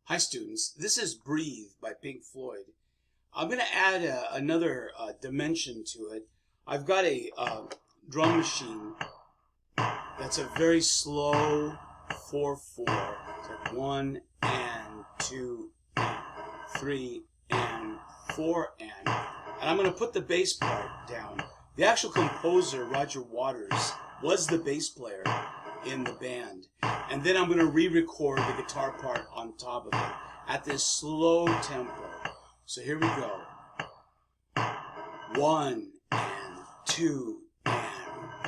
Hi students, this is Breathe by Pink Floyd. I'm going to add another dimension to it. I've got a drum machine that's a very slow 4/4. It's like 1 and 2 and 3 and 4 and I'm going to put the bass part down. The actual composer, Roger Waters, was the bass player in the band. And then I'm going to re-record the guitar part on top of it at this slow tempo. So here we go. 1 and 2 and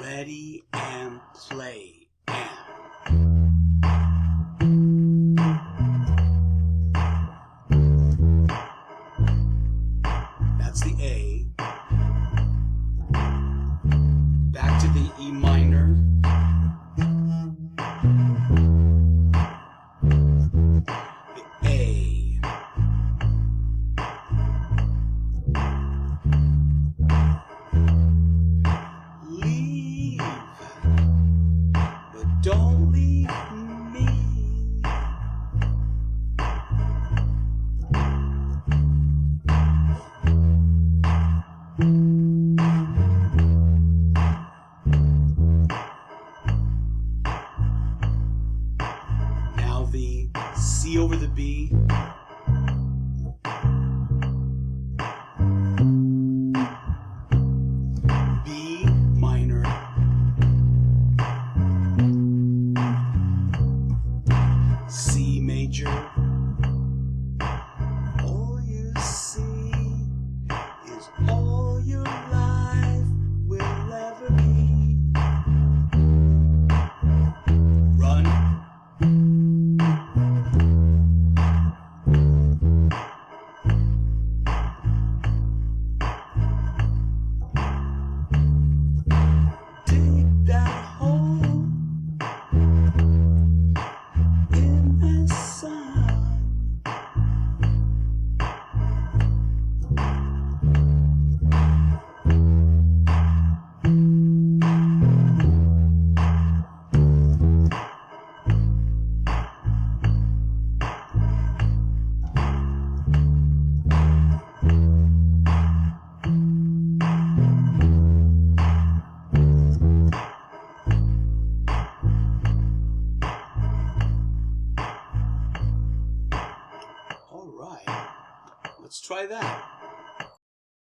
ready and play and. That's the A. Back to the E minor. Don't leave me. Now the C over the B. B minor. C major. All you see is all your life will ever be. Run. Dig that hole in the sun. All right, let's try that.